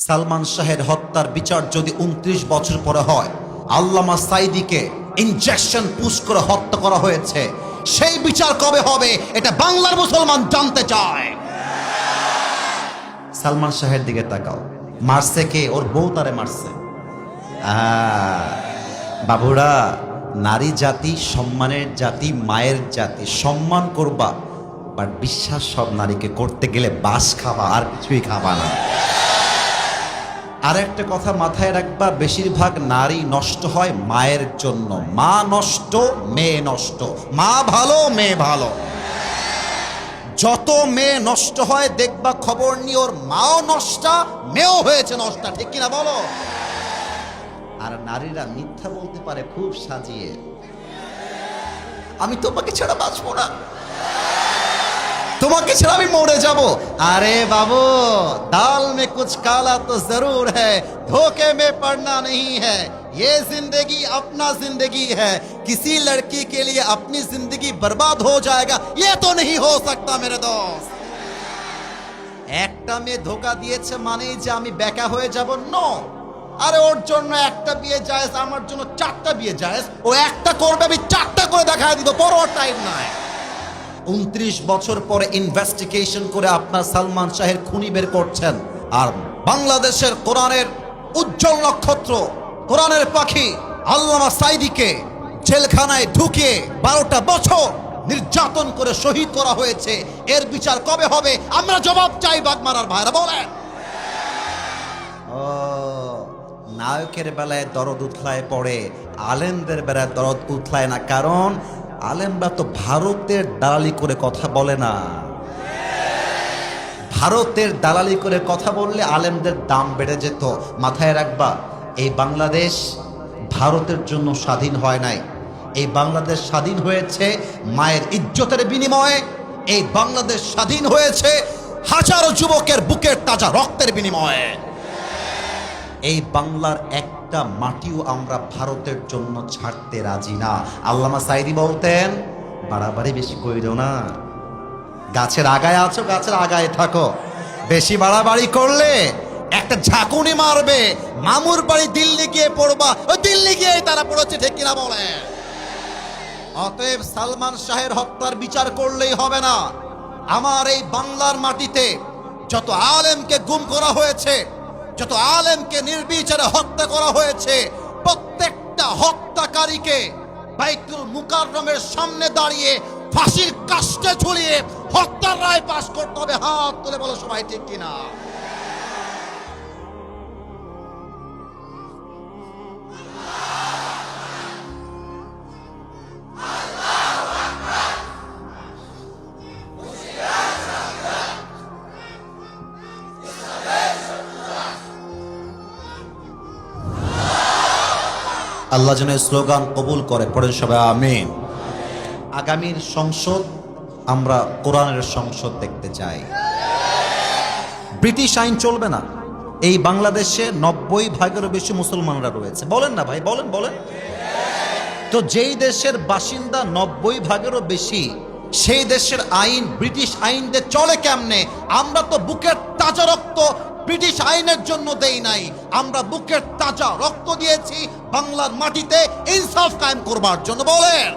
সালমান শাহের হত্যার বিচার যদি 29 বছর পরে হয়, আল্লামা সাঈদীকে ইনজেকশন পুশ করে হত্যা করা হয়েছে, সেই বিচার কবে হবে এটা বাংলার মুসলমান জানতে চায়। সালমান শাহের দিকে তাকাও, মারছে কে? ওর বউ তারে মারছে। বাবুরা, নারী জাতি সম্মানের জাতি, মায়ের জাতি, সম্মান করবা, বাট বিশ্বাস সব নারীকে করতে গেলে বাস খাবা, আর কিছুই খাবা না। আর একটা কথা মাথায় রাখবা, বেশিরভাগ নারী নষ্ট হয় মায়ের জন্য। মা নষ্ট, মেয়ে নষ্ট। মা ভালো, মেয়ে ভালো। যত মেয়ে নষ্ট হয় দেখবা খবর নিয়ে ওর মাও নষ্টা, মেয়েও হয়েছে নষ্টা, ঠিক কিনা বলো? আর নারীরা মিথ্যা বলতে পারে খুব সাজিয়ে, আমি তোমাকে ছাড়া বাঁচবো না, তোমাকে ছাড়া আমি মরে যাব। আরে বাবু, दाल में कुछ काला तो जरूर है, धोखे में पड़ना नहीं है, ये जिंदगी अपना जिंदगी है, किसी लड़की के लिए अपनी जिंदगी बर्बाद हो जाएगा ये तो नहीं हो सकता मेरे दोस्त। একটা মেয়ে ধোকা দিয়েছে মানেই যে আমি বেকা হয়ে যাব? নো। আরে ওর জন্য একটা বিয়ে জায়েজ, আমার জন্য 4টা বিয়ে জায়েজ। ও একটা করবে, আমি 4টা করে দেখায় দিব, বড় টাইম নাই। 29 বছর পরে ইনভেস্টিগেশন করে আপনার সালমান শাহের খুনি বের করছেন, আর বাংলাদেশের কোরআনের উজ্জ্বল নক্ষত্র, কোরআনের পাখি আল্লামা সাঈদীকে জেলখানায় ঢুকিয়ে 12টা বছর নির্যাতন করে শহীদ করা হয়েছে। এর বিচার কবে হবে? আমরা জবাব চাই বাগমারার ভাইরা, বলেন। ও, নায়কের বেলায় দরদ উথলায় পড়ে, আলেমদের বেলায় দরদ উথলায় না, কারণ আলেমরা তো ভারতের দালালি করে কথা বলে না। ভারতের দালালি করে কথা বললে আলেমদের দাম বেড়ে যেত। মাথায় রাখবা, এই বাংলাদেশ ভারতের জন্য স্বাধীন হয় নাই। এই বাংলাদেশ স্বাধীন হয়েছে মায়ের ইজ্জতের বিনিময়ে। এই বাংলাদেশ স্বাধীন হয়েছে হাজারো যুবকের বুকের তাজা রক্তের বিনিময়ে। এই বাংলার একটা মাটিও আমরা ভারতের জন্য ছাড়তে রাজি না। আল্লামা সাঈদী বলতেন, বাড়াবাড়ি বেশি কইরো না, গাছের আগায় আছো, গাছের আগায় থাকো, বেশি বাড়াবাড়ি করলে একটা ঝাঁকুনি মারবে, মামুর বাড়ি দিল্লি গিয়ে পড়বা, ওই দিল্লি গিয়ে তারা পড়েছে, ঠিক কিনা বলে? অতএব সালমান শাহের হত্যার বিচার করলেই হবে না। আমার এই বাংলার মাটিতে যত আলেমকে গুম করা হয়েছে, যত আলেমকে নির্বিচারে হত্যা করা হয়েছে, প্রত্যেকটা হত্যাকারীকে বাইতুল মুকাররমের সামনে দাঁড়িয়ে ফাঁসির কাস্টে ঝুলিয়ে হত্যার রায় পাশ করতে হবে। হাত তুলে বলো সবাই, ঠিক কিনা? আল্লাহ যেন স্লোগান কবুল করে, পড়েন সবাই আমিন। আগামীর সংসদ আমরা কোরআনের সংসদ দেখতে চাই। ব্রিটিশ আইন চলবে না। এই বাংলাদেশে 90%-এরও বেশি মুসলমানরা রয়েছে, বলেন না ভাই, বলেন বলেন। তো যেই দেশের বাসিন্দা 90%-এরও বেশি, সেই দেশের আইন ব্রিটিশ আইন দিয়ে চলে কেমনে? আমরা তো বুকের তাজা রক্ত ব্রিটিশ আইনের জন্য দেই নাই, আমরা বুকের তাজা রক্ত দিয়েছি বাংলার মাটিতে ইনসাফ কায়েম করবার জন্য, বলেন।